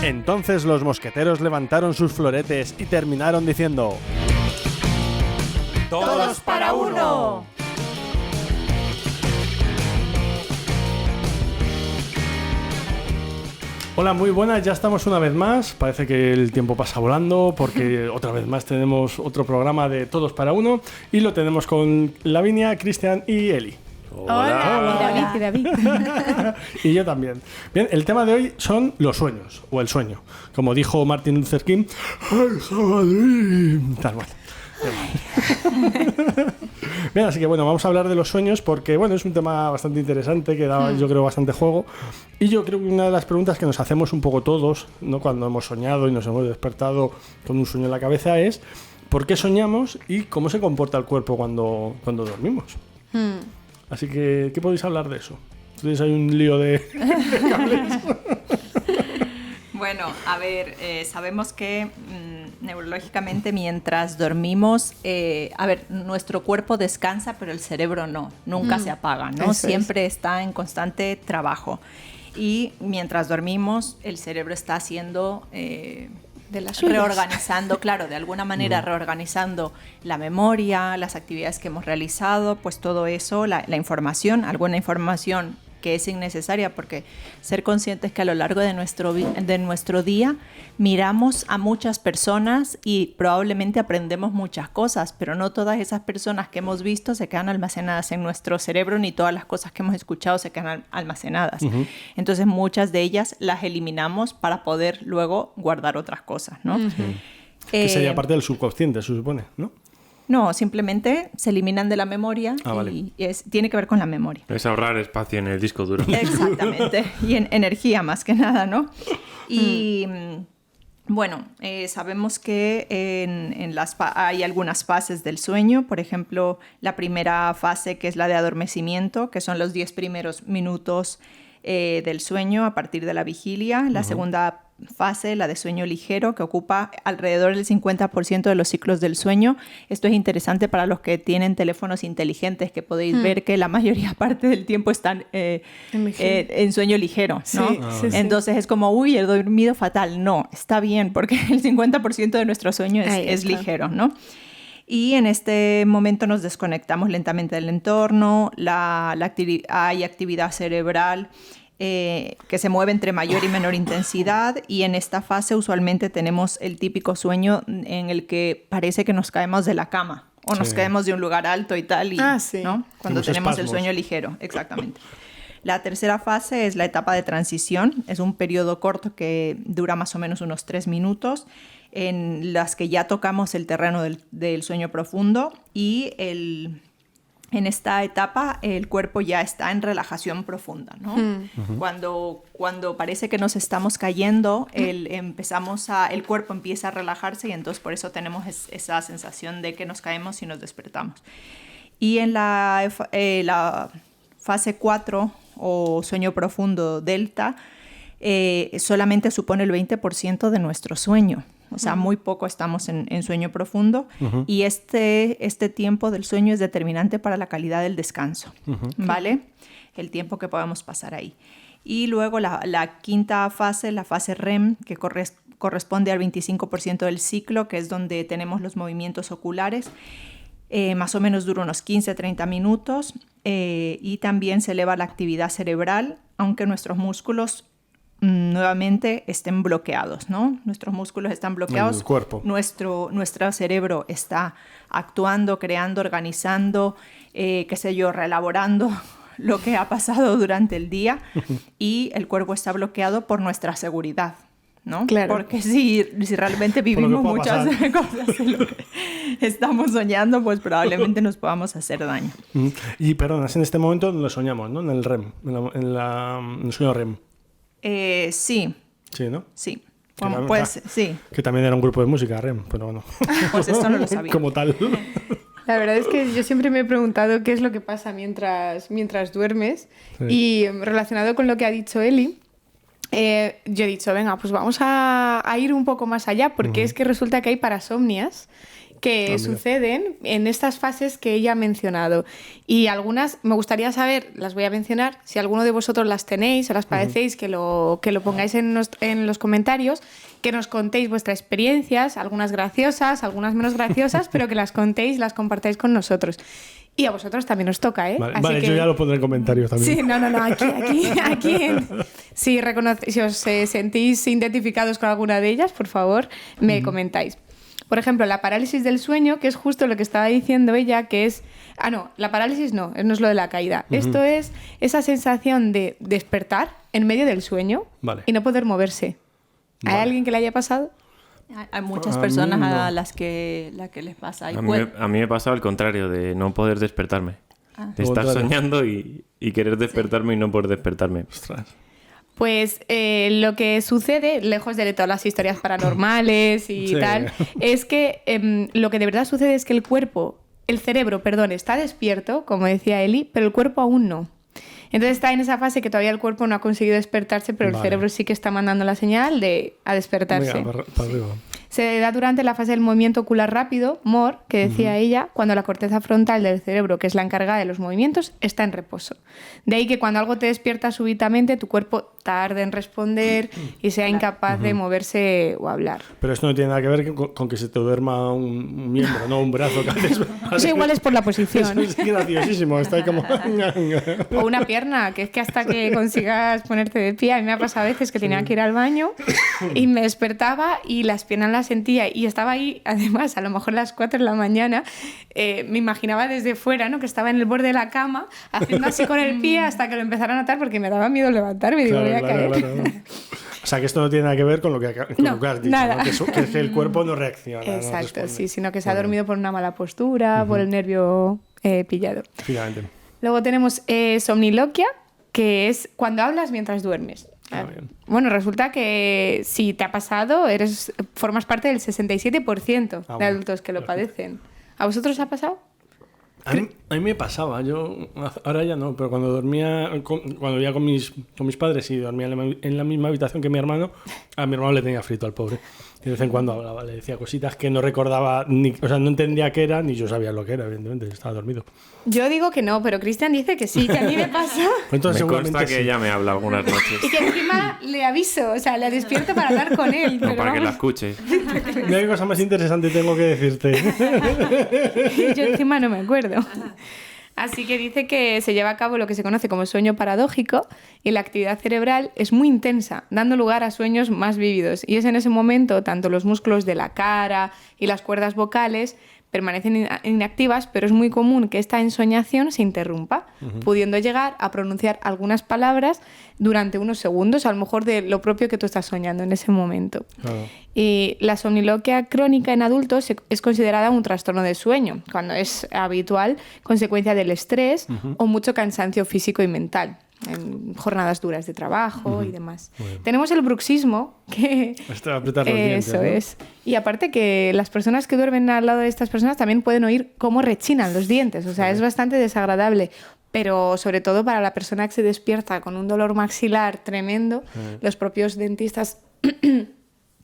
Entonces los mosqueteros levantaron sus floretes y terminaron diciendo: ¡Todos para uno! Hola, muy buenas, ya estamos una vez más. Parece que el tiempo pasa volando porque otra vez más tenemos otro programa de Todos para Uno y lo tenemos con Lavinia, Cristian y Eli. Hola. Y David. Y yo también. Bien, el tema de hoy son los sueños, o el sueño. Como dijo Martin Luther King, I have a dream. Tal cual. Bien, así que bueno, vamos a hablar de los sueños porque bueno, es un tema bastante interesante que da, yo creo, bastante juego. Y yo creo que una de las preguntas que nos hacemos un poco todos, ¿no?, cuando hemos soñado y nos hemos despertado con un sueño en la cabeza es ¿por qué soñamos y cómo se comporta el cuerpo cuando dormimos? Así que, ¿qué podéis hablar de eso? ¿Tienes ahí un lío de cables? Bueno, a ver, sabemos que neurológicamente mientras dormimos, nuestro cuerpo descansa, pero el cerebro no, nunca se apaga, ¿no? Siempre está en constante trabajo. Y mientras dormimos, el cerebro está haciendo... de las suyas. Reorganizando, claro, de alguna manera reorganizando la memoria, las actividades que hemos realizado, pues todo eso, la información, alguna información que es innecesaria, porque ser conscientes que a lo largo de nuestro día miramos a muchas personas y probablemente aprendemos muchas cosas, pero no todas esas personas que hemos visto se quedan almacenadas en nuestro cerebro, ni todas las cosas que hemos escuchado se quedan almacenadas. Entonces muchas de ellas las eliminamos para poder luego guardar otras cosas, ¿no? Que sería parte del subconsciente, se supone, ¿no? No, simplemente se eliminan de la memoria y tiene que ver con la memoria. Es ahorrar espacio en el disco duro. Exactamente, y en energía más que nada, ¿no? Y bueno, sabemos que hay algunas fases del sueño, por ejemplo, la primera fase que es la de adormecimiento, que son los 10 primeros minutos del sueño a partir de la vigilia, la segunda fase, la de sueño ligero, que ocupa alrededor del 50% de los ciclos del sueño. Esto es interesante para los que tienen teléfonos inteligentes, que podéis ver que la mayoría parte del tiempo están en sueño ligero, ¿no? Sí. Entonces es como, uy, he dormido fatal. No, está bien, porque el 50% de nuestro sueño es ligero, ¿no? Y en este momento nos desconectamos lentamente del entorno, hay actividad cerebral que se mueve entre mayor y menor intensidad, y en esta fase usualmente tenemos el típico sueño en el que parece que nos caemos de la cama o nos caemos de un lugar alto y tal, ¿no? Cuando tenemos el sueño ligero, exactamente. La tercera fase es la etapa de transición, es un periodo corto que dura más o menos unos 3 minutos, en las que ya tocamos el terreno del sueño profundo y en esta etapa el cuerpo ya está en relajación profunda, ¿no? Cuando parece que nos estamos cayendo, el cuerpo empieza a relajarse y entonces por eso tenemos esa sensación de que nos caemos y nos despertamos. Y en la fase 4 o sueño profundo delta, solamente supone el 20% de nuestro sueño. O sea, muy poco estamos en sueño profundo y este tiempo del sueño es determinante para la calidad del descanso, ¿vale? El tiempo que podemos pasar ahí. Y luego la quinta fase, la fase REM, que corresponde al 25% del ciclo, que es donde tenemos los movimientos oculares. Más o menos dura unos 15-30 minutos y también se eleva la actividad cerebral, aunque nuestros músculos nuevamente estén bloqueados, ¿no? Nuestros músculos están bloqueados. El cuerpo. Nuestro cerebro está actuando, creando, organizando, reelaborando lo que ha pasado durante el día y el cuerpo está bloqueado por nuestra seguridad, ¿no? Claro. Porque si realmente vivimos muchas cosas en lo que estamos soñando, pues probablemente nos podamos hacer daño. Y perdón, en este momento lo soñamos, ¿no? En el REM, en el sueño REM. Sí. Sí, ¿no? Sí. Pues sí. Que también era un grupo de música, REM, pero bueno. Pues esto no lo sabía. Como tal. La verdad es que yo siempre me he preguntado qué es lo que pasa mientras duermes. Sí. Y relacionado con lo que ha dicho Eli, yo he dicho, venga, pues vamos a ir un poco más allá, porque es que resulta que hay parasomnias que suceden en estas fases que ella ha mencionado. Y algunas me gustaría saber, las voy a mencionar, si alguno de vosotros las tenéis o las padecéis, que lo pongáis en los comentarios, que nos contéis vuestras experiencias, algunas graciosas, algunas menos graciosas, pero que las contéis, las compartáis con nosotros. Y a vosotros también os toca, ¿eh? Vale, que... yo ya lo pondré en comentarios también. Sí, no, aquí. Si os sentís identificados con alguna de ellas, por favor, me comentáis. Por ejemplo, la parálisis del sueño, que es justo lo que estaba diciendo ella, que es... la parálisis no es lo de la caída. Esto es esa sensación de despertar en medio del sueño y no poder moverse. ¿Hay alguien que le haya pasado? Hay muchas personas a las que les pasa. A mí me pasa al contrario, de no poder despertarme. De estar soñando y querer despertarme y no poder despertarme. Ostras. Pues lo que sucede, lejos de todas las historias paranormales y tal, es que lo que de verdad sucede es que el cerebro, está despierto, como decía Eli, pero el cuerpo aún no. Entonces está en esa fase que todavía el cuerpo no ha conseguido despertarse, pero el cerebro sí que está mandando la señal a despertarse. Venga, para arriba. Se da durante la fase del movimiento ocular rápido, MOR, que decía ella, cuando la corteza frontal del cerebro, que es la encargada de los movimientos, está en reposo. De ahí que cuando algo te despierta súbitamente, tu cuerpo tarde en responder y sea incapaz de moverse o hablar. Pero esto no tiene nada que ver con que se te duerma un miembro, no un brazo. Eso igual es por la posición. Es graciosísimo, está ahí como... O una pierna, que es que hasta que consigas ponerte de pie, a mí me ha pasado a veces que tenía que ir al baño y me despertaba y las piernas las sentía y estaba ahí, además, a lo mejor a las 4 de la mañana, me imaginaba desde fuera, ¿no? Que estaba en el borde de la cama, haciendo así con el pie hasta que lo empezara a notar porque me daba miedo levantarme y digo, voy a caer. Claro. O sea, que esto no tiene nada que ver con lo que has dicho, nada. ¿no? Que el cuerpo no reacciona. Exacto, no sí, sino que se ha dormido por una mala postura, por el nervio pillado. Finalmente. Luego tenemos somniloquia, que es cuando hablas mientras duermes. Bueno, resulta que si te ha pasado, formas parte del 67% de adultos que lo padecen. ¿A vosotros os ha pasado? A mí me pasaba, yo ahora ya no, pero cuando vivía con mis padres y dormía en la misma habitación que mi hermano, a mi hermano le tenía frito al pobre. Y de vez en cuando hablaba, le decía cositas que no recordaba, no entendía qué era, ni yo sabía lo que era, evidentemente, estaba dormido. Yo digo que no, pero Cristian dice que sí, que a mí me pasa. Entonces, me consta que ella me habla algunas noches. Y que encima le aviso, o sea, le despierto para hablar con él. No, para que la escuche. Mira qué cosa más interesante tengo que decirte. Yo encima no me acuerdo. Así que dice que se lleva a cabo lo que se conoce como sueño paradójico y la actividad cerebral es muy intensa, dando lugar a sueños más vívidos. Y es en ese momento tanto los músculos de la cara y las cuerdas vocales permanecen inactivas, pero es muy común que esta ensoñación se interrumpa, pudiendo llegar a pronunciar algunas palabras durante unos segundos, a lo mejor de lo propio que tú estás soñando en ese momento. Claro. Y la somniloquia crónica en adultos es considerada un trastorno de sueño, cuando es habitual consecuencia del estrés o mucho cansancio físico y mental, en jornadas duras de trabajo y demás. Tenemos el bruxismo, que apretar los dientes, eso, ¿no? Es. Y aparte que las personas que duermen al lado de estas personas también pueden oír cómo rechinan los dientes, o sea, es bastante desagradable. Pero sobre todo para la persona que se despierta con un dolor maxilar tremendo, los propios dentistas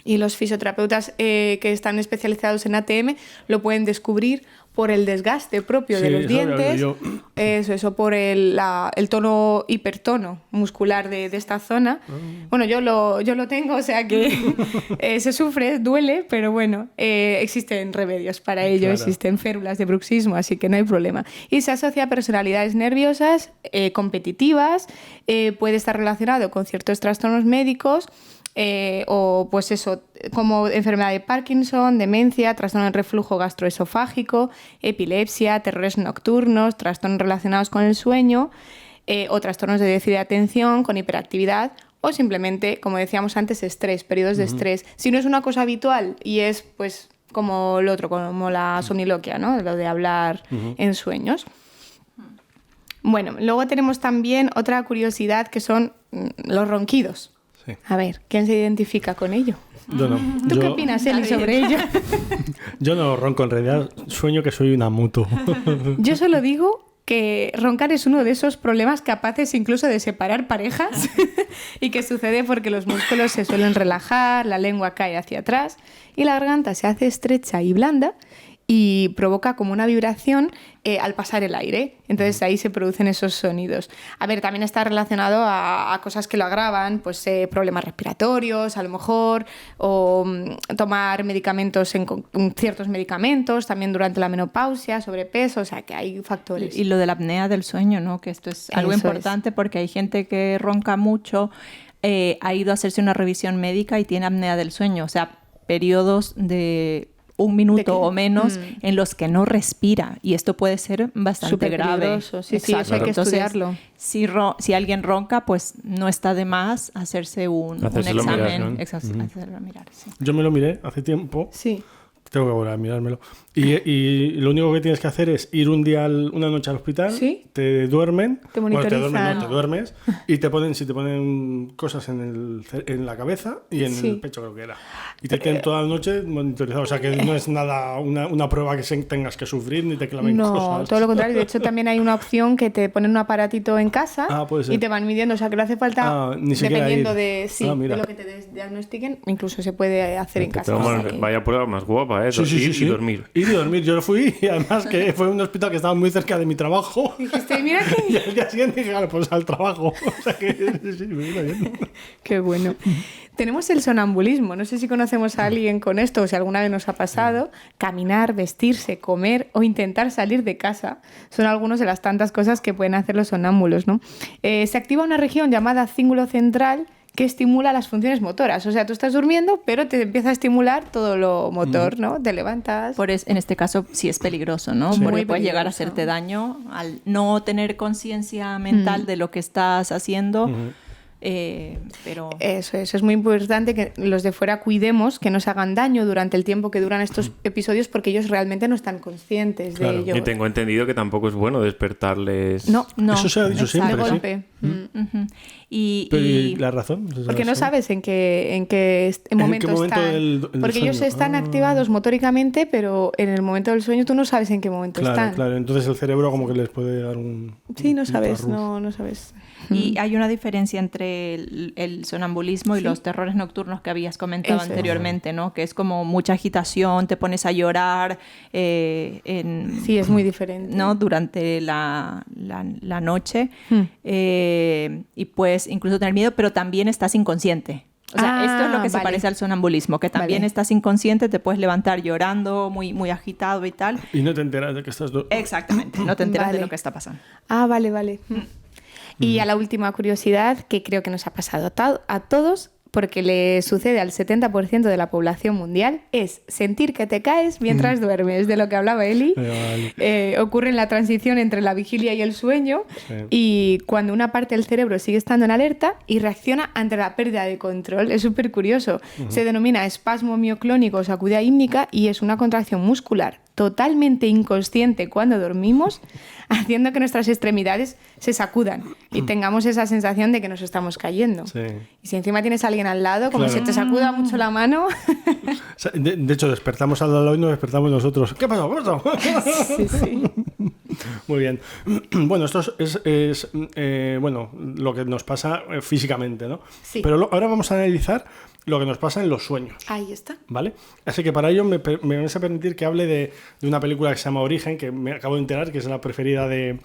y los fisioterapeutas que están especializados en ATM lo pueden descubrir por el desgaste propio de los dientes, eso por el tono hipertono muscular de esta zona. Bueno, yo lo tengo, o sea que se sufre, duele, pero bueno, existen remedios para ello, existen férulas de bruxismo, así que no hay problema. Y se asocia a personalidades nerviosas, competitivas, puede estar relacionado con ciertos trastornos médicos, o pues eso, como enfermedad de Parkinson, demencia, trastorno del reflujo gastroesofágico, epilepsia, terrores nocturnos, trastornos relacionados con el sueño, o trastornos de déficit de atención con hiperactividad, o simplemente, como decíamos antes, estrés, periodos de estrés. Si no es una cosa habitual y es pues como lo otro, como la somniloquia, ¿no? Lo de hablar en sueños. Bueno, luego tenemos también otra curiosidad que son los ronquidos. Sí. A ver, ¿quién se identifica con ello? Yo no. ¿Tú qué opinas, Eli, sobre ello? Yo no ronco, en realidad sueño que soy una mutu. Yo solo digo que roncar es uno de esos problemas capaces incluso de separar parejas y que sucede porque los músculos se suelen relajar, la lengua cae hacia atrás y la garganta se hace estrecha y blanda y provoca como una vibración al pasar el aire. Entonces ahí se producen esos sonidos. A ver, también está relacionado a cosas que lo agravan, pues problemas respiratorios a lo mejor, o tomar medicamentos, ciertos medicamentos, también durante la menopausia, sobrepeso, o sea que hay factores. Y lo de la apnea del sueño, ¿no? Que esto es algo importante porque hay gente que ronca mucho, ha ido a hacerse una revisión médica y tiene apnea del sueño, o sea, periodos de 1 minuto o menos en los que no respira, y esto puede ser bastante grave. Sí, eso hay que estudiarlo. Si alguien ronca, pues no está de más hacerse un examen. Hacerlo mirar, sí. Yo me lo miré hace tiempo. Sí. Tengo que volver a mirármelo. Y lo único que tienes que hacer es ir una noche al hospital, ¿Sí? te duermen, te monitorizan. te duermes y te ponen cosas en la cabeza y en el pecho, creo que era. Y te quedan toda la noche monitorizado. O sea que no es nada una prueba que tengas que sufrir ni te claven cosas. No, todo lo contrario. De hecho, también hay una opción que te ponen un aparatito en casa y te van midiendo. O sea que no hace falta, dependiendo de lo que te diagnostiquen, incluso se puede hacer en casa. Vaya prueba más guapa, ¿eh? Sí. Y dormir. Y dormir. Yo lo fui y además que fue un hospital que estaba muy cerca de mi trabajo. Dijiste, mira que... Y al día siguiente dije, pues al trabajo. O sea que sí, me vino bien. Qué bueno. Tenemos el sonambulismo. No sé si conocemos a alguien con esto o si alguna vez nos ha pasado. Caminar, vestirse, comer o intentar salir de casa son algunas de las tantas cosas que pueden hacer los sonámbulos, ¿no? Se activa una región llamada cíngulo central que estimula las funciones motoras. O sea, tú estás durmiendo, pero te empieza a estimular todo lo motor, ¿no? Te levantas. En este caso sí es peligroso, ¿no? Sí. Porque puede llegar a hacerte daño al no tener conciencia mental de lo que estás haciendo. Pero Eso es muy importante que los de fuera cuidemos que no se hagan daño durante el tiempo que duran estos episodios, porque ellos realmente no están conscientes de ello. Y tengo entendido que tampoco es bueno despertarles. No. Eso se ha dicho siempre. De golpe. ¿Y la razón? Porque no sabes en qué momento están. Porque ellos están activados motóricamente, pero en el momento del sueño tú no sabes en qué momento están. Claro, entonces el cerebro como que les puede dar un... Sí, no sabes, no sabes. Y hay una diferencia entre el sonambulismo y los terrores nocturnos que habías comentado anteriormente, ¿no? Que es como mucha agitación, te pones a llorar. Sí, es muy diferente. ¿No? Durante la noche. Y puedes incluso tener miedo, pero también estás inconsciente. O sea, esto es lo que se parece al sonambulismo, que también estás inconsciente, te puedes levantar llorando, muy, muy agitado y tal. Y no te enteras de que estás... Exactamente, no te enteras de lo que está pasando. Vale. Y a la última curiosidad, que creo que nos ha pasado a todos, porque le sucede al 70% de la población mundial, es sentir que te caes mientras duermes, de lo que hablaba Eli. Ocurre en la transición entre la vigilia y el sueño, y cuando una parte del cerebro sigue estando en alerta y reacciona ante la pérdida de control. Es súper curioso. Se denomina espasmo mioclónico o sacudida hípnica y es una contracción muscular totalmente inconsciente cuando dormimos, haciendo que nuestras extremidades se sacudan y tengamos esa sensación de que nos estamos cayendo. Sí. Y si encima tienes a alguien al lado, como se te sacuda mucho la mano... De hecho, despertamos al lado y nos despertamos nosotros. ¿Qué pasó? Sí. Muy bien. Bueno, esto es lo que nos pasa físicamente, ¿no? Sí. Pero ahora vamos a analizar lo que nos pasa en los sueños. Ahí está. ¿Vale? Así que para ello me vais a permitir que hable de una película que se llama Origen, que me acabo de enterar que es la preferida de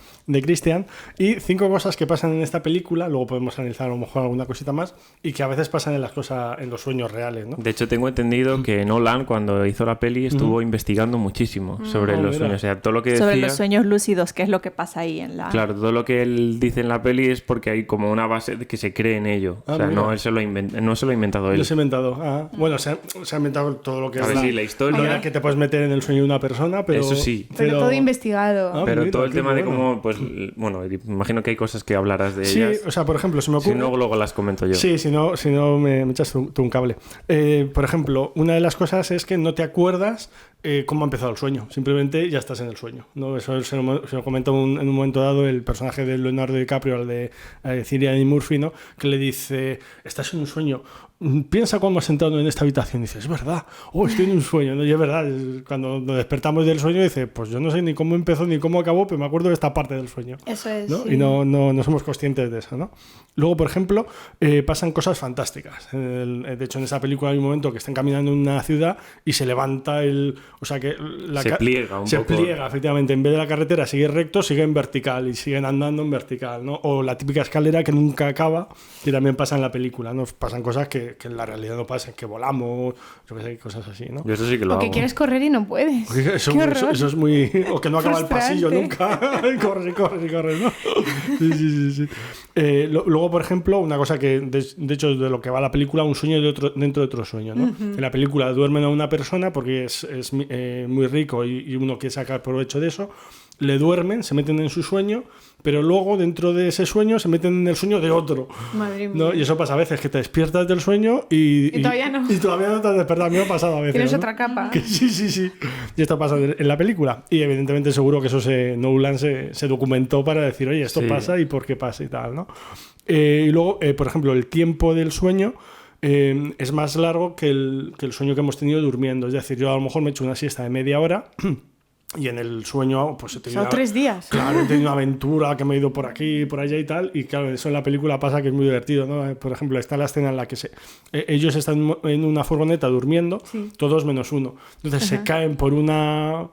Cristian, y 5 cosas que pasan en esta película, luego podemos analizar a lo mejor alguna cosita más, y que a veces pasan en los sueños reales, ¿no? De hecho, tengo entendido que Nolan, cuando hizo la peli, estuvo investigando muchísimo sobre los sueños. O sea, todo lo que decía... Sobre los sueños lúcidos, que es lo que pasa ahí en la... Claro, todo lo que él dice en la peli es porque hay como una base de que se cree en ello. O sea, no se lo ha inventado él. Se ha inventado. Bueno, se ha inventado todo lo que es la historia. Que te puedes meter en el sueño de una persona, pero... Eso sí. Pero todo investigado. Pero todo el tema de cómo, pues, bueno, imagino que hay cosas que hablarás de ellas. Sí, o sea, por ejemplo, se me ocurre... Si no, luego las comento yo. Sí, si no me echas tú un cable. Por ejemplo, una de las cosas es que no te acuerdas cómo ha empezado el sueño. Simplemente ya estás en el sueño, ¿no? Eso se lo comenta en un momento dado el personaje de Leonardo DiCaprio, al de Cillian Murphy, ¿no? Que le dice, estás en un sueño, piensa cuando has entrado en esta habitación. Y dices, es verdad, estoy en un sueño, ¿no? Y es verdad, cuando nos despertamos del sueño, dice, pues yo no sé ni cómo empezó ni cómo acabó, pero me acuerdo de esta parte del sueño. Eso es. ¿No? Sí. Y no somos conscientes de eso, ¿no? Luego, por ejemplo, pasan cosas fantásticas. De hecho, en esa película hay un momento que están caminando en una ciudad y se levanta O sea que se pliega un poco. Se pliega, efectivamente. En vez de la carretera sigue recto, sigue en vertical y siguen andando en vertical, ¿no? O la típica escalera que nunca acaba, que también pasa en la película, ¿no? Pasan cosas que en la realidad no pasan, que volamos, yo qué sé, cosas así, ¿no? Yo eso sí que lo hago. O que quieres correr y no puedes. Eso es muy... O que no acaba el pasillo nunca. corre, ¿no? Sí. Luego, por ejemplo, una cosa que, de hecho, de lo que va la película, un sueño dentro de otro sueño, ¿no? En la película duermen a una persona porque es muy rico y uno quiere sacar provecho de eso. Le duermen, se meten en su sueño, pero luego dentro de ese sueño se meten en el sueño de otro. Madre mía. ¿No? Y eso pasa a veces, que te despiertas del sueño y todavía no. Y todavía no te has despertado. A mí me ha pasado a veces. Tienes ¿no? otra capa. Sí. Y esto pasa en la película. Y evidentemente seguro que eso Nolan se documentó para decir, oye, esto pasa y por qué pasa y tal, ¿no? Y luego, por ejemplo, el tiempo del sueño es más largo que el sueño que hemos tenido durmiendo. Es decir, yo a lo mejor me he hecho una siesta de media hora y en el sueño pues he tenido... Son 3 días. Claro, he tenido una aventura que me he ido por aquí, por allá y tal. Y claro, eso en la película pasa que es muy divertido, ¿no? Por ejemplo, está la escena en la que ellos están en una furgoneta durmiendo, todos menos uno. Entonces se caen por una...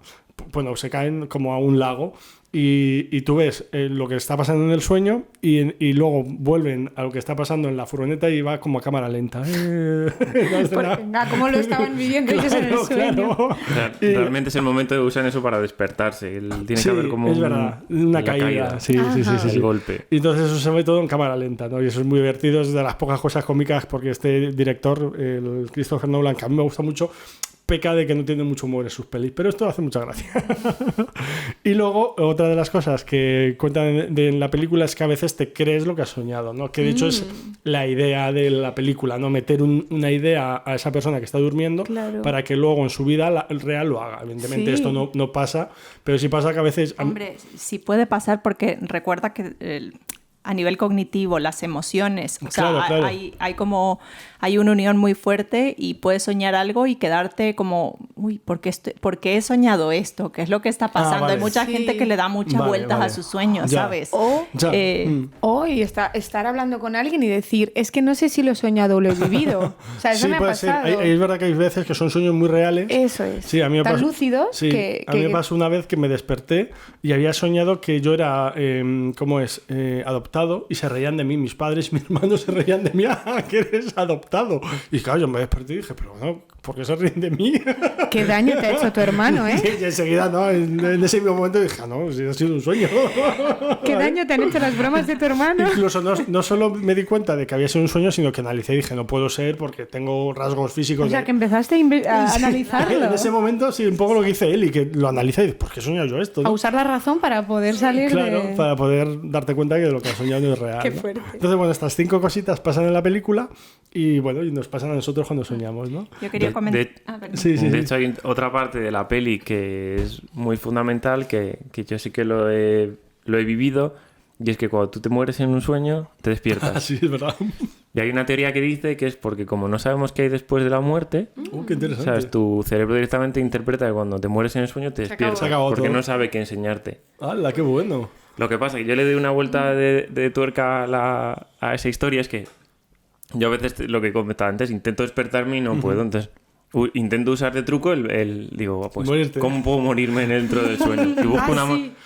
Bueno, se caen como a un lago y tú ves lo que está pasando en el sueño y luego vuelven a lo que está pasando en la furgoneta y va como a cámara lenta. ¿Cómo lo estaban viviendo ellos en el sueño? Claro. Realmente es el momento de usar eso para despertarse. Tiene que haber como es verdad, una caída. Sí. El golpe. Y entonces eso se ve todo en cámara lenta, ¿no? Y eso es muy divertido, es de las pocas cosas cómicas porque este director, el Christopher Nolan, que a mí me gusta mucho, peca de que no tiene mucho humor en sus pelis, pero esto hace mucha gracia. Y luego, otra de las cosas que cuentan en la película es que a veces te crees lo que has soñado, ¿no? Que de hecho es la idea de la película, ¿no? Meter una idea a esa persona que está durmiendo para que luego en su vida real lo haga. Evidentemente esto no pasa, pero sí pasa que a veces... Hombre, sí puede pasar porque recuerda que... a nivel cognitivo, las emociones, o sea, claro. Hay una unión muy fuerte y puedes soñar algo y quedarte como, uy, ¿por qué he soñado esto? ¿Qué es lo que está pasando? Vale. Hay mucha gente que le da muchas vueltas a sus sueños, ¿sabes? O estar hablando con alguien y decir, es que no sé si lo he soñado o lo he vivido. O sea, eso me ha pasado. Es verdad que hay veces que son sueños muy reales. Eso es. Sí, a mí me tan pasó, lúcidos que... A mí me pasó una vez que me desperté y había soñado que yo era, adoptado y se reían de mí. Mis padres y mis hermanos se reían de mí. ¡Ah, que eres adoptado! Y claro, yo me desperté y dije, pero bueno, ¿por qué se ríen de mí? ¿Qué daño te ha hecho tu hermano, eh? Y enseguida, ¿no? En ese mismo momento dije, no, si ha sido un sueño. ¿Qué daño te han hecho las bromas de tu hermano? Incluso no solo me di cuenta de que había sido un sueño, sino que analicé y dije, no puedo ser porque tengo rasgos físicos. O sea, que empezaste a analizarlo. En ese momento, sí, un poco lo que hice él y que lo analicé y dices, ¿por qué he soñado yo esto? A usar la razón para poder salir para poder darte cuenta que lo que has soñado no es real. Qué fuerte. Entonces, bueno, estas 5 cositas pasan en la película y bueno, y nos pasan a nosotros cuando soñamos, ¿no? Yo quería comentar... De hecho, hay otra parte de la peli que es muy fundamental, que yo sí que lo he vivido, y es que cuando tú te mueres en un sueño, te despiertas. Sí, es verdad. Y hay una teoría que dice que es porque como no sabemos qué hay después de la muerte, qué interesante. ¿sabes? Tu cerebro directamente interpreta que cuando te mueres en el sueño te despiertas, porque no sabe qué enseñarte. ¡Hala, qué bueno! Lo que pasa es que yo le doy una vuelta de tuerca a esa historia, es que yo a veces, lo que comentaba antes, intento despertarme y no puedo, entonces intento usar de truco digo, pues, morirte. ¿Cómo puedo morirme dentro del sueño? Y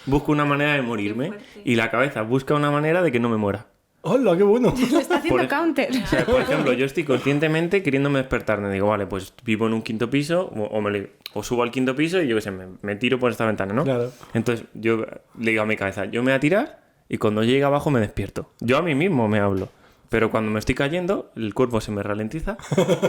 busco una manera de morirme y la cabeza busca una manera de que no me muera. ¡Hola, qué bueno! Lo está haciendo counter. O sea, por ejemplo, yo estoy conscientemente queriéndome despertarme. Digo, vale, pues vivo en un 5.º piso o subo al 5.º piso y yo qué sé, me tiro por esta ventana, ¿no? Claro. Entonces yo le digo a mi cabeza, yo me voy a tirar y cuando llegue abajo me despierto. Yo a mí mismo me hablo. Pero cuando me estoy cayendo, el cuerpo se me ralentiza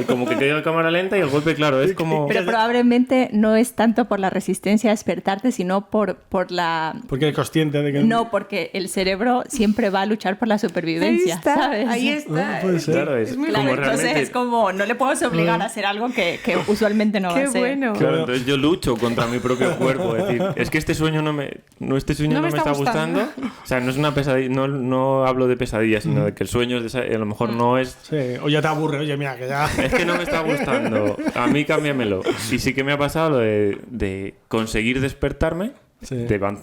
y como que caigo a cámara lenta y el golpe, claro, es como... Pero probablemente no es tanto por la resistencia a despertarte, sino por la... Porque eres consciente de que... No, porque el cerebro siempre va a luchar por la supervivencia, ahí está, ¿sabes? Ahí está. Puede ser. Claro, es Claro, como entonces realmente... es como, no le puedes obligar a hacer algo que usualmente no va a hacer. Qué bueno. Claro, entonces yo lucho contra mi propio cuerpo. Es decir, es que este sueño no me está gustando. O sea, no es una pesadilla, no hablo de pesadilla, sino de que el sueño a lo mejor no es... Sí, o ya te aburre, oye, mira, que ya... Es que no me está gustando. A mí cámbiamelo. Y sí que me ha pasado lo de conseguir despertarme,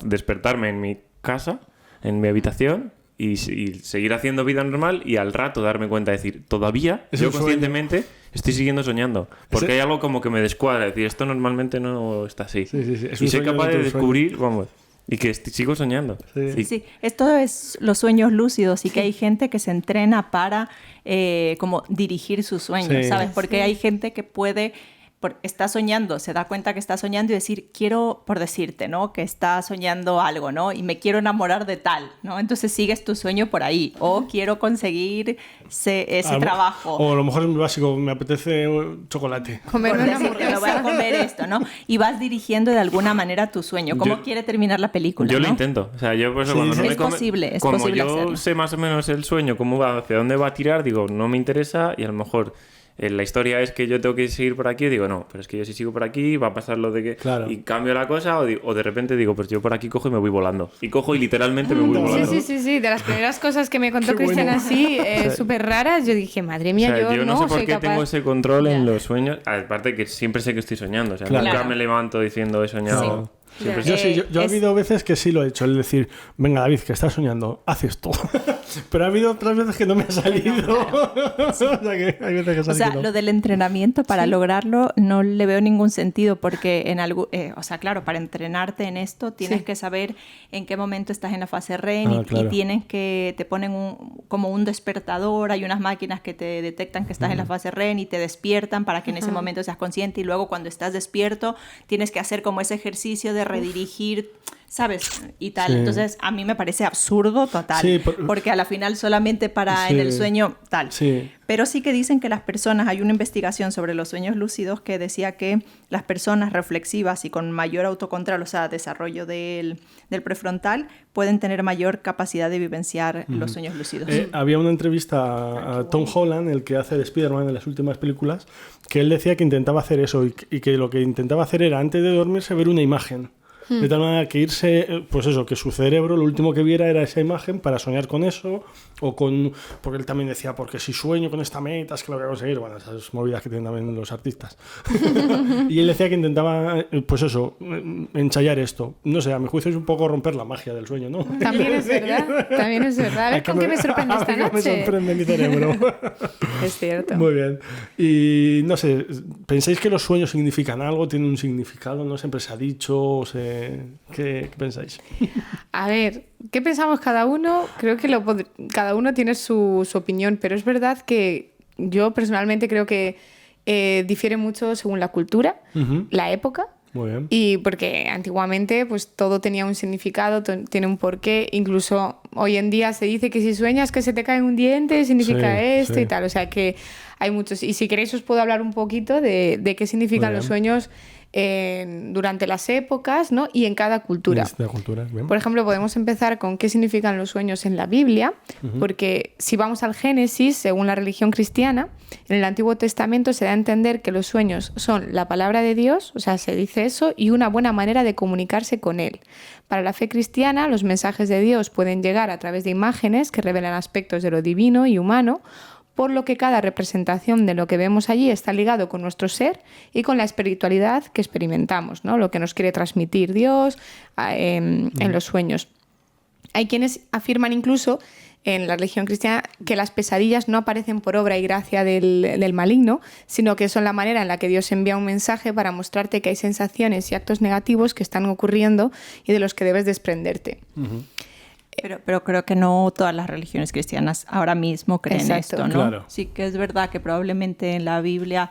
despertarme en mi casa, en mi habitación, y seguir haciendo vida normal y al rato darme cuenta de decir, todavía, yo conscientemente, estoy siguiendo soñando. Porque hay algo como que me descuadra. Es decir, esto normalmente no está así. Sí. Y soy capaz de descubrir, vamos, y que sigo soñando. Sí. Esto es los sueños lúcidos y que hay gente que se entrena para como dirigir sus sueños, ¿sabes? Porque hay gente que puede... está soñando, se da cuenta que está soñando y decir, quiero, por decirte, ¿no? Que está soñando algo, ¿no? Y me quiero enamorar de tal, ¿no? Entonces sigues tu sueño por ahí. O quiero conseguir ese trabajo. O a lo mejor es muy básico, me apetece chocolate. Comer una hamburguesa. Me voy a comer esto, ¿no? Y vas dirigiendo de alguna manera tu sueño. ¿Cómo quiere terminar la película? Yo ¿no? lo intento. O sea, yo por eso cuando no me posible, como posible yo hacerlo. sé más o menos el sueño, cómo va, hacia dónde va a tirar, digo, no me interesa y a lo mejor... la historia es que yo tengo que seguir por aquí y digo, no, pero es que yo si sigo por aquí va a pasar lo de que... Claro. Y cambio la cosa o de repente digo, pues yo por aquí cojo y me voy volando. Y cojo y literalmente me voy volando. Sí. De las primeras cosas que me contó Cristian así, súper raras, yo dije, madre mía, o sea, yo no sé por soy qué capaz. tengo ese control en los sueños. Aparte que siempre sé que estoy soñando. O sea, nunca me levanto diciendo he soñado. Siempre Yo ha habido veces que sí lo he hecho, es decir, venga David, que estás soñando, haz esto. Pero ha habido otras veces que no me ha salido. O sea, que hay veces que sale que no. Lo del entrenamiento para lograrlo no le veo ningún sentido porque o sea, claro, para entrenarte en esto tienes que saber en qué momento estás en la fase REM y tienes que te ponen como un despertador, hay unas máquinas que te detectan que estás en la fase REM y te despiertan para que en ese momento seas consciente y luego cuando estás despierto tienes que hacer como ese ejercicio de redirigir, ¿sabes? Y tal. Sí. Entonces, a mí me parece absurdo total, porque a la final solamente para en el sueño tal. Sí. Pero sí que dicen que las personas, hay una investigación sobre los sueños lúcidos que decía que las personas reflexivas y con mayor autocontrol, o sea, desarrollo del prefrontal, pueden tener mayor capacidad de vivenciar los sueños lúcidos. Había una entrevista a Tom Holland, el que hace de Spider-Man en las últimas películas, que él decía que intentaba hacer eso y que lo que intentaba hacer era antes de dormirse ver una imagen. De tal manera que irse, pues eso, que su cerebro lo último que viera era esa imagen para soñar con eso, o con, porque él también decía, porque si sueño con esta meta es que lo voy a conseguir, bueno, esas movidas que tienen también los artistas. Y él decía que intentaba, pues eso, ensayar esto. No sé, a mi juicio es un poco romper la magia del sueño, ¿no? También es verdad. A ver, ¿con qué me sorprende esta noche? Me sorprende mi cerebro. Es cierto. Muy bien. Y no sé, ¿pensáis que los sueños significan algo? ¿Tienen un significado? ¿No siempre se ha dicho? ¿Qué pensáis? A ver, ¿qué pensamos cada uno? Creo que cada uno tiene su opinión, pero es verdad que yo personalmente creo que difiere mucho según la cultura, la época. Muy bien. Y porque antiguamente pues todo tenía un significado, tiene un porqué. Incluso hoy en día se dice que si sueñas que se te cae un diente significa esto y tal. O sea que hay muchos. Y si queréis os puedo hablar un poquito de qué significan los sueños durante las épocas, ¿no? Y en cada cultura. Bien. Por ejemplo, podemos empezar con qué significan los sueños en la Biblia, porque si vamos al Génesis, según la religión cristiana, en el Antiguo Testamento se da a entender que los sueños son la palabra de Dios, o sea, se dice eso, y una buena manera de comunicarse con Él. Para la fe cristiana, los mensajes de Dios pueden llegar a través de imágenes que revelan aspectos de lo divino y humano, por lo que cada representación de lo que vemos allí está ligado con nuestro ser y con la espiritualidad que experimentamos, ¿no? Lo que nos quiere transmitir Dios en los sueños. Hay quienes afirman incluso en la religión cristiana que las pesadillas no aparecen por obra y gracia del maligno, sino que son la manera en la que Dios envía un mensaje para mostrarte que hay sensaciones y actos negativos que están ocurriendo y de los que debes desprenderte. Pero creo que no todas las religiones cristianas ahora mismo creen esto, ¿no? Claro. Sí que es verdad que probablemente en la Biblia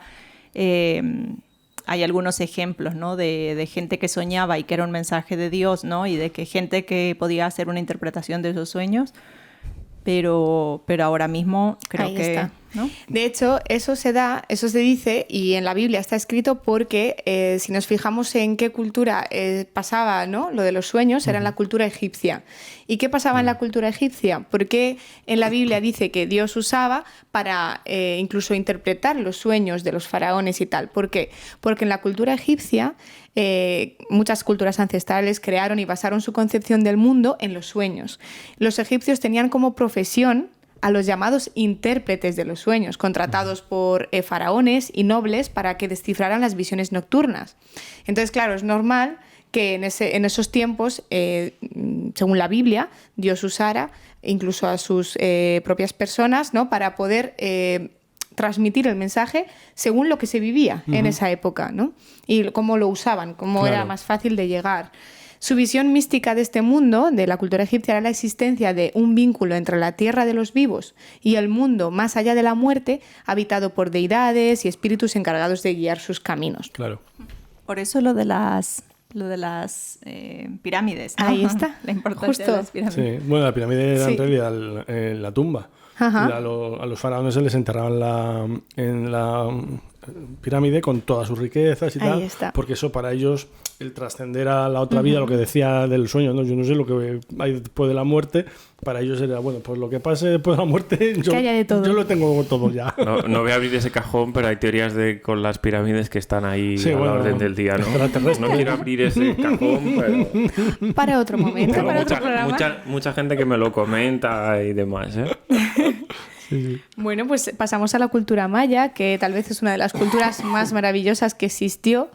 hay algunos ejemplos, ¿no? de gente que soñaba y que era un mensaje de Dios, ¿no? Y de que gente que podía hacer una interpretación de esos sueños, pero ahora mismo creo Ahí que... está. ¿no? De hecho, eso se dice, y en la Biblia está escrito porque si nos fijamos en qué cultura pasaba, ¿no? Lo de los sueños, era en la cultura egipcia. ¿Y qué pasaba en la cultura egipcia? Porque en la Biblia dice que Dios usaba para incluso interpretar los sueños de los faraones y tal. ¿Por qué? Porque en la cultura egipcia muchas culturas ancestrales crearon y basaron su concepción del mundo en los sueños. Los egipcios tenían como profesión a los llamados intérpretes de los sueños, contratados por faraones y nobles para que descifraran las visiones nocturnas. Entonces, claro, es normal que en esos tiempos, según la Biblia, Dios usara incluso a sus propias personas, ¿no? Para poder transmitir el mensaje según lo que se vivía en esa época, ¿no? Y cómo lo usaban, cómo era más fácil de llegar. Su visión mística de este mundo, de la cultura egipcia, era la existencia de un vínculo entre la tierra de los vivos y el mundo más allá de la muerte, habitado por deidades y espíritus encargados de guiar sus caminos. Claro. Por eso lo de las pirámides, ¿no? Ahí está. La importancia de las pirámides. Sí. Bueno, la pirámide era en realidad la tumba. A los faraones se les enterraban en la pirámide con todas sus riquezas y Ahí tal, está. porque eso para ellos, el trascender a la otra vida, lo que decía del sueño, ¿no? Yo no sé lo que hay después de la muerte, para ellos era, bueno, pues lo que pase después de la muerte, yo lo tengo todo ya. No voy a abrir ese cajón, pero hay teorías con las pirámides que están ahí a la orden del día, ¿no? Extraterrestre. No quiero abrir ese cajón, pero... Para otro momento, Tengo para otro programa. mucha gente que me lo comenta y demás, ¿eh? Sí. Bueno, pues pasamos a la cultura maya, que tal vez es una de las culturas más maravillosas que existió.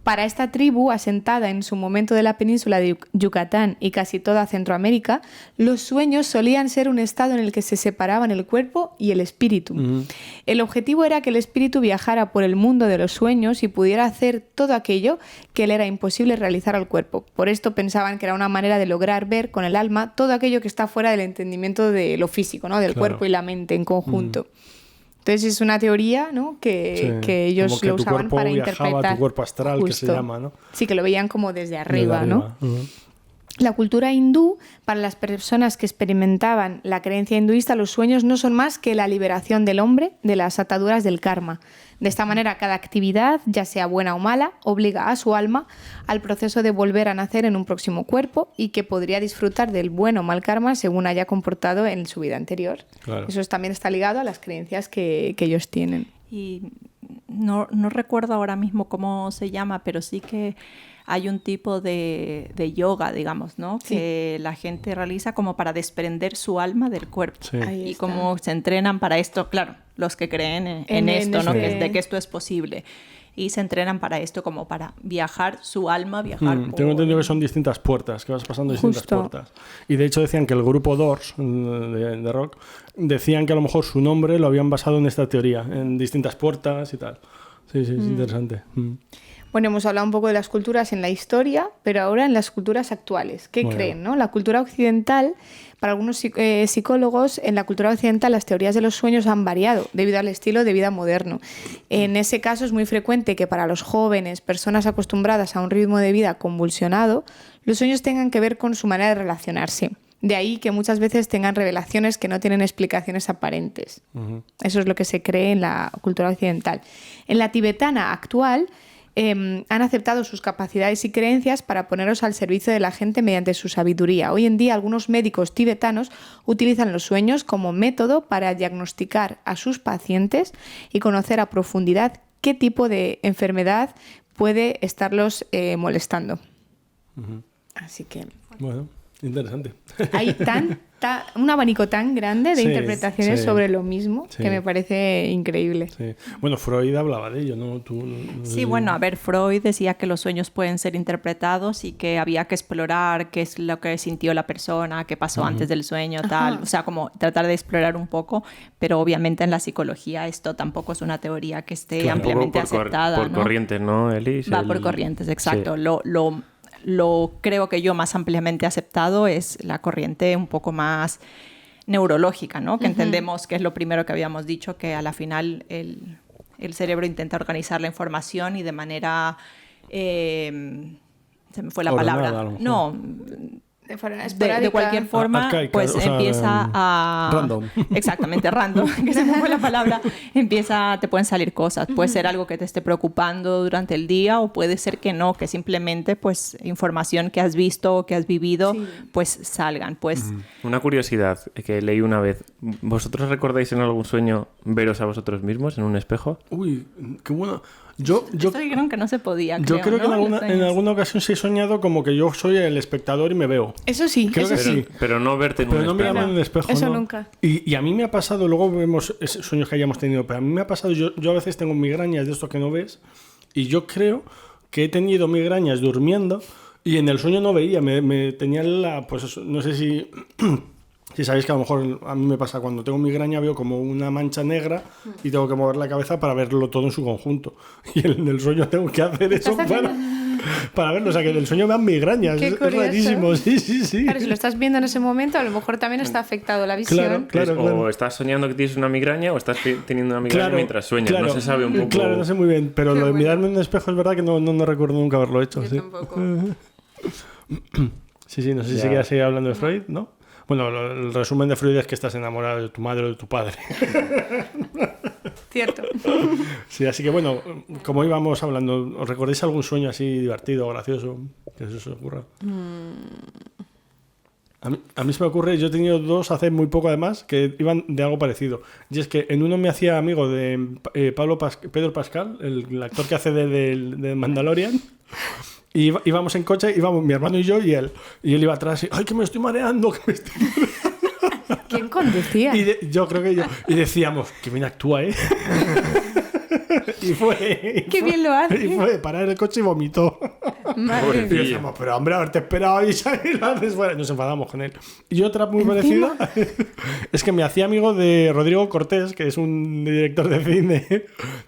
Para esta tribu, asentada en su momento de la península de Yucatán y casi toda Centroamérica, los sueños solían ser un estado en el que se separaban el cuerpo y el espíritu. El objetivo era que el espíritu viajara por el mundo de los sueños y pudiera hacer todo aquello que le era imposible realizar al cuerpo. Por esto pensaban que era una manera de lograr ver con el alma todo aquello que está fuera del entendimiento de lo físico, ¿no? Del cuerpo y la mente en conjunto. Entonces es una teoría, ¿no? que ellos como que lo usaban para interpretar. Tu cuerpo astral, Justo. que se llama, ¿no? Sí, que lo veían como desde arriba, ¿no? Uh-huh. La cultura hindú, para las personas que experimentaban la creencia hinduista, los sueños no son más que la liberación del hombre de las ataduras del karma. De esta manera, cada actividad, ya sea buena o mala, obliga a su alma al proceso de volver a nacer en un próximo cuerpo y que podría disfrutar del buen o mal karma según haya comportado en su vida anterior. Claro. Eso también está ligado a las creencias que ellos tienen. Y no recuerdo ahora mismo cómo se llama, pero sí que hay un tipo de yoga, digamos, ¿no? Sí. Que la gente realiza como para desprender su alma del cuerpo. Sí. Y como se entrenan para esto, claro, los que creen en esto, ¿no? De que esto es posible. Y se entrenan para esto, como para viajar su alma, viajar por... Tengo entendido que son distintas puertas, que vas pasando distintas puertas. Y de hecho decían que el grupo Doors, de rock, decían que a lo mejor su nombre lo habían basado en esta teoría, en distintas puertas y tal. Sí, es interesante. Bueno, hemos hablado un poco de las culturas en la historia, pero ahora en las culturas actuales. ¿Qué creen, no? La cultura occidental, para algunos psicólogos, en la cultura occidental las teorías de los sueños han variado debido al estilo de vida moderno. En ese caso es muy frecuente que para los jóvenes, personas acostumbradas a un ritmo de vida convulsionado, los sueños tengan que ver con su manera de relacionarse. De ahí que muchas veces tengan revelaciones que no tienen explicaciones aparentes. Eso es lo que se cree en la cultura occidental. En la tibetana actual, han aceptado sus capacidades y creencias para ponerlos al servicio de la gente mediante su sabiduría. Hoy en día algunos médicos tibetanos utilizan los sueños como método para diagnosticar a sus pacientes y conocer a profundidad qué tipo de enfermedad puede estarlos molestando. Así que... Bueno, interesante. Hay un abanico tan grande de interpretaciones sobre lo mismo que me parece increíble. Sí. Bueno, Freud hablaba de ello, ¿no? Bueno, a ver, Freud decía que los sueños pueden ser interpretados y que había que explorar qué es lo que sintió la persona, qué pasó antes del sueño, tal. O sea, como tratar de explorar un poco, pero obviamente en la psicología esto tampoco es una teoría que esté ampliamente aceptada. Por corrientes, ¿no, Elis? Va por corrientes, exacto. Sí. Lo creo que yo más ampliamente aceptado es la corriente un poco más neurológica, ¿no? Que entendemos que es lo primero que habíamos dicho, que a la final el cerebro intenta organizar la información y de manera... se me fue la palabra. No... De cualquier forma, arcaica, pues empieza a... Random. Exactamente, random. Que se me fue la palabra. Te pueden salir cosas. Puede ser algo que te esté preocupando durante el día o puede ser que no, que simplemente pues información que has visto o que has vivido pues salgan. Pues... Una curiosidad que leí una vez. ¿Vosotros recordáis en algún sueño veros a vosotros mismos en un espejo? Uy, qué bueno. Esto dijeron que no se podía, yo creo que ¿no? en alguna ocasión sí he soñado como que yo soy el espectador y me veo. Eso sí, creo que sí. Pero no verte en un espejo. Pero no mirarme en el espejo, eso no. nunca. Y a mí me ha pasado, luego vemos sueños que hayamos tenido, pero a mí me ha pasado, yo a veces tengo migrañas de esto que no ves, y yo creo que he tenido migrañas durmiendo y en el sueño no veía, me tenía pues no sé si Si sabéis que a lo mejor a mí me pasa cuando tengo migraña, veo como una mancha negra y tengo que mover la cabeza para verlo todo en su conjunto. Y en el sueño tengo que hacer eso para verlo. O sea, que en el sueño me dan migrañas. Es rarísimo. Sí. Claro, si lo estás viendo en ese momento, a lo mejor también está afectado la visión. Claro. O estás soñando que tienes una migraña o estás teniendo una migraña mientras sueñas. No se sabe un poco... Claro, no sé muy bien. Pero lo de mirarme en un espejo es verdad que no recuerdo nunca haberlo hecho. Yo tampoco. Sí, no sé si quieres seguir hablando de Freud, ¿no? Bueno, el resumen de Freud es que estás enamorado de tu madre o de tu padre. Cierto. Sí, así que bueno, como íbamos hablando, ¿os recordáis algún sueño así divertido, gracioso, que se os ocurra? A mí se me ocurre, yo he tenido 2 hace muy poco además, que iban de algo parecido. Y es que en uno me hacía amigo de Pedro Pascal, el actor que hace de Mandalorian. Y íbamos en coche, íbamos mi hermano y yo y él. Y él iba atrás y, ¡ay, que me estoy mareando! ¿Quién conducía? Yo creo que yo. Y decíamos, que bien actúa, ¿eh? Y fue... ¡Qué bien lo hace! Y fue parar el coche y vomitó. Madre Y decíamos, pero hombre, haberte esperado y lo haces fuera. Nos enfadamos con él. Y otra muy parecida es que me hacía amigo de Rodrigo Cortés, que es un director de cine,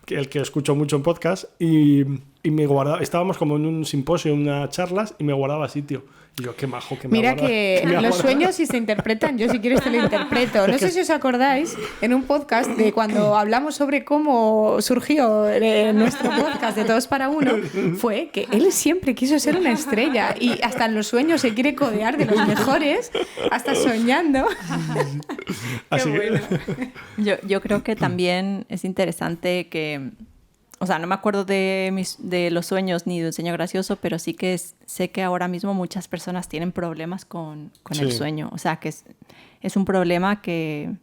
el que escucho mucho en podcast, y me guardaba, estábamos como en un simposio, en unas charlas, y me guardaba sitio. Y yo, qué majo que me Mira aguarda, que los sueños si se interpretan, yo si quieres te lo interpreto. No sé si os acordáis, en un podcast de cuando hablamos sobre cómo surgió nuestro podcast de Todos para Uno, fue que él siempre quiso ser una estrella y hasta en los sueños se quiere codear de los mejores, hasta soñando. Así Qué bueno. Yo creo que también es interesante que... O sea, no me acuerdo de los sueños ni de un sueño gracioso, pero sí que sé que ahora mismo muchas personas tienen problemas con el sueño. O sea, que es un problema que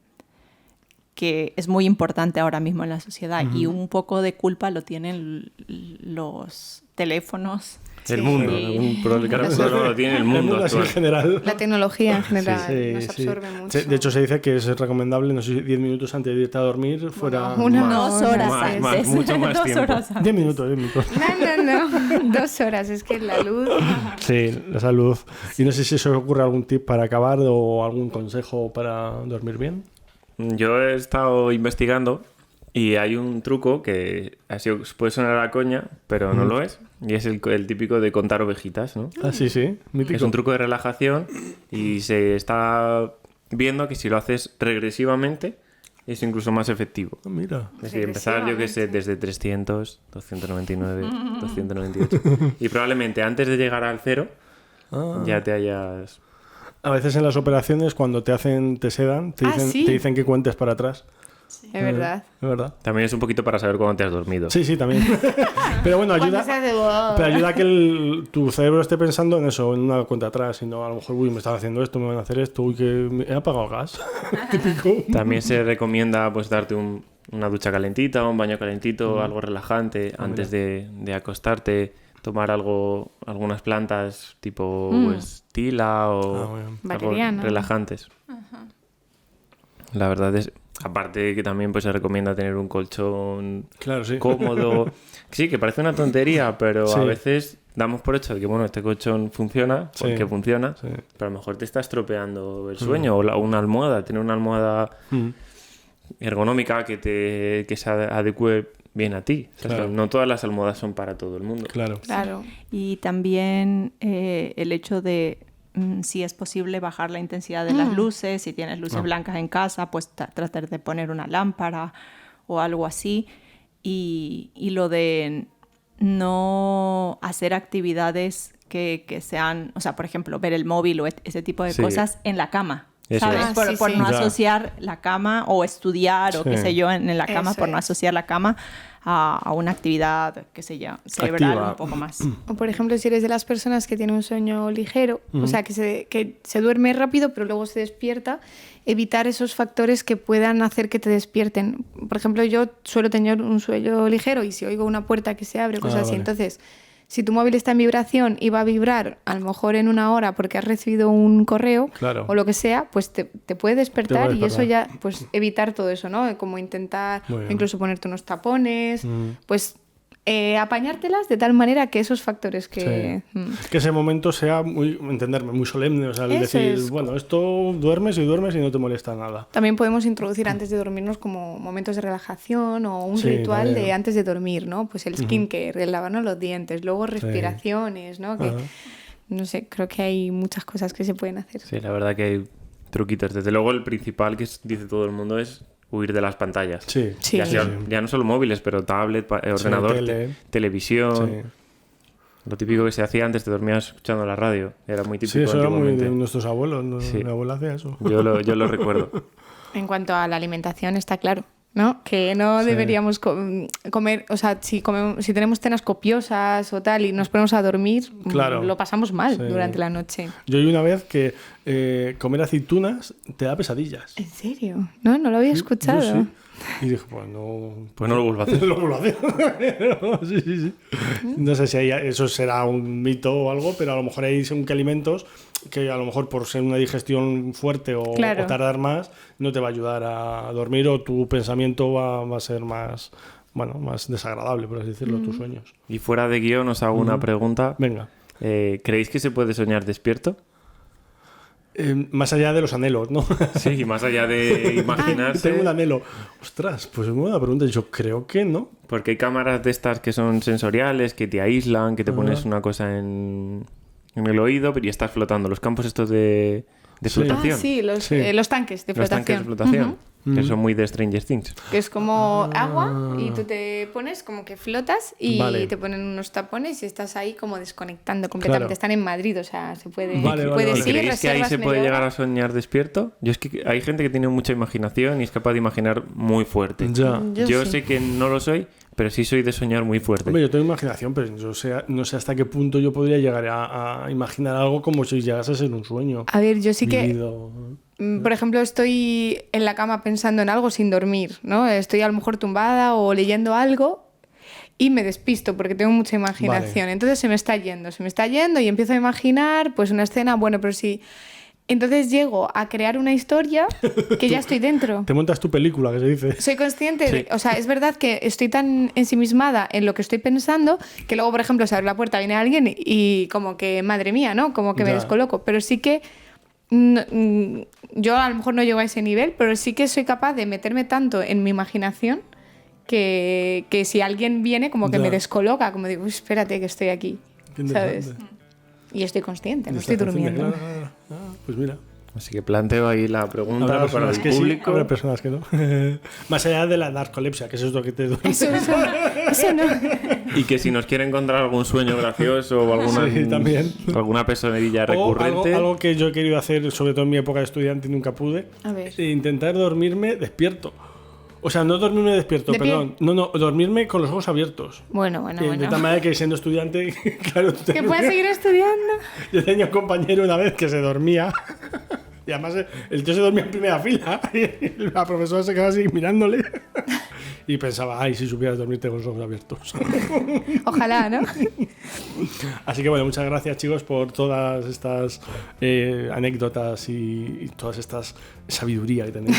es muy importante ahora mismo en la sociedad. Y un poco de culpa lo tienen los teléfonos. El mundo, un problema lo tiene el mundo así en general. La tecnología en general nos Sí. absorbe mucho. De hecho, se dice que es recomendable, no sé si 10 minutos antes de irte a dormir fuera... Una 2 horas no, antes. mucho más 2 tiempo. horas antes. 10 minutos. No. 2 horas, es que la luz... Sí, la salud. Y no sé si se os ocurre algún tip para acabar o algún consejo para dormir bien. Yo he estado investigando y hay un truco que así os puede sonar a coña, pero no lo es. Y es el típico de contar ovejitas, ¿no? Ah, sí, mítico. Es un truco de relajación y se está viendo que si lo haces regresivamente es incluso más efectivo. Ah, mira. Es decir, empezar, yo qué sé, desde 300, 299, 298. Y probablemente antes de llegar al 0 ya te hayas... A veces en las operaciones cuando te sedan, te dicen que cuentes para atrás. Es verdad. Es verdad. También es un poquito para saber cuándo te has dormido. Sí, también. Pero bueno, Cuando ayuda, se hace wow. pero ayuda a que tu cerebro esté pensando en eso, en una cuenta atrás, y no a lo mejor, uy, me están haciendo esto, me van a hacer esto, uy, que he apagado el gas. Típico. También se recomienda pues darte una ducha calentita, un baño calentito, algo relajante antes de acostarte, tomar algunas plantas tipo pues, tila o algo Valeriana. relajantes. La verdad es, aparte que también pues se recomienda tener un colchón Claro, sí. cómodo. Sí, que parece una tontería, pero Sí. a veces damos por hecho de que bueno, este colchón funciona, porque Sí. funciona, Sí. pero a lo mejor te está estropeando el sueño o una almohada, tener una almohada ergonómica que se adecue bien a ti. O sea, Claro. no todas las almohadas son para todo el mundo. Claro. Claro. Y también el hecho de, si es posible, bajar la intensidad de las luces. Si tienes luces blancas en casa, pues tratar de poner una lámpara o algo así. Y lo de no hacer actividades que sean, o sea, por ejemplo, ver el móvil o ese tipo de Sí. cosas en la cama. Eso ¿Sabes? es. Ah, Por sí. no Ya. asociar la cama o estudiar o Sí. qué sé yo en la cama, Eso por no es. asociar la cama a una actividad, qué sé yo, cerebral Activa. un poco más. O por ejemplo, si eres de las personas que tiene un sueño ligero, o sea, que se duerme rápido pero luego se despierta, evitar esos factores que puedan hacer que te despierten. Por ejemplo, yo suelo tener un sueño ligero y si oigo una puerta que se abre, cosas así, vale. entonces... Si tu móvil está en vibración y va a vibrar a lo mejor en una hora porque has recibido un correo Claro. o lo que sea, pues te puede despertar Te puede y eso despertar. ya, pues evitar todo eso, ¿no? Como intentar Muy bien. incluso ponerte unos tapones, pues apañártelas de tal manera que esos factores que... Que ese momento sea muy solemne, o sea, el decir, bueno, esto duermes y no te molesta nada. También podemos introducir antes de dormirnos como momentos de relajación o un ritual también de antes de dormir, ¿no? Pues el skincare, el lavarnos los dientes, luego respiraciones, ¿no? Que, no sé, creo que hay muchas cosas que se pueden hacer. Sí, la verdad que hay truquitos. Desde luego el principal que dice todo el mundo es huir de las pantallas. Sí. Ya no solo móviles, pero tablet, ordenador, televisión. Sí. Lo típico que se hacía antes, te dormías escuchando la radio. Era muy típico. Sí, eso era muy de nuestros abuelos. Mi abuela hacía eso. Yo lo recuerdo. En cuanto a la alimentación, está claro, ¿no? Que no deberíamos comer, o sea, si tenemos cenas copiosas o tal y nos ponemos a dormir, lo pasamos mal durante la noche. Yo oí una vez que comer aceitunas te da pesadillas. ¿En serio? No lo había escuchado. Yo sí. Y dije, pues no lo vuelvo a hacer. No lo vuelvo a hacer. Sí. No sé si eso será un mito o algo, pero a lo mejor hay según qué alimentos que a lo mejor por ser una digestión fuerte o tardar más, no te va a ayudar a dormir o tu pensamiento va a ser más desagradable, por así decirlo, tus sueños. Y fuera de guión os hago una pregunta. Venga. ¿Creéis que se puede soñar despierto? Más allá de los anhelos, ¿no? Sí, más allá de imaginarse. Tengo un anhelo. Ostras, pues es una buena pregunta. Yo creo que no. Porque hay cámaras de estas que son sensoriales, que te aíslan, que te pones una cosa en el oído y estás flotando. Los campos estos de flotación. Los tanques de flotación. Los tanques de flotación. Que son muy de Stranger Things. Que es como agua y tú te pones como que flotas y te ponen unos tapones y estás ahí como desconectando completamente. Están en Madrid, o sea, se puede... ¿Y creéis que ahí se puede llegar a soñar despierto? Yo es que hay gente que tiene mucha imaginación y es capaz de imaginar muy fuerte. Yo sé que no lo soy, pero sí soy de soñar muy fuerte. Hombre, yo tengo imaginación, pero no sé hasta qué punto yo podría llegar a imaginar algo como si llegase a ser un sueño. A ver, yo sí vivido. Por ejemplo, estoy en la cama pensando en algo sin dormir, ¿no? Estoy a lo mejor tumbada o leyendo algo y me despisto porque tengo mucha imaginación. Entonces se me está yendo y empiezo a imaginar pues una escena, pero sí... Entonces llego a crear una historia que ya estoy dentro. Te montas tu película, que se dice. Soy consciente, o sea, es verdad que estoy tan ensimismada en lo que estoy pensando que luego, por ejemplo, se abre la puerta, viene alguien y como que, madre mía, ¿no? Como que me descoloco. Pero sí que yo a lo mejor no llego a ese nivel, pero sí que soy capaz de meterme tanto en mi imaginación que si alguien viene como que me descoloca, como digo, espérate que estoy aquí, ¿sabes? Y estoy consciente, no estoy durmiendo. Pues mira. Así que planteo ahí la pregunta para el público. Habrá personas que no. Más allá de la narcolepsia, que eso es lo que te duele. Eso no. Y que si nos quieren encontrar algún sueño gracioso o alguna pesadilla recurrente. Algo que yo he querido hacer, sobre todo en mi época de estudiante y nunca pude, intentar dormirme despierto. O sea, no dormirme despierto, perdón. No, dormirme con los ojos abiertos. Bueno. De tal manera que siendo estudiante, claro... ¿Que puedes seguir estudiando? Yo tenía un compañero una vez que se dormía... Y además el tío se dormía en primera fila y la profesora se quedaba así mirándole y pensaba, ay, si supieras dormirte con los ojos abiertos. Ojalá, ¿no? Así que bueno, muchas gracias chicos por todas estas anécdotas y todas estas sabiduría que tenéis.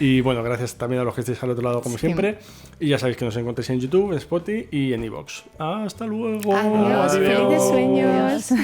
Y bueno, gracias también a los que estéis al otro lado como siempre. Y ya sabéis que nos encontréis en YouTube, en Spotify y en iVoox. Hasta luego. Adiós. Felices sueños.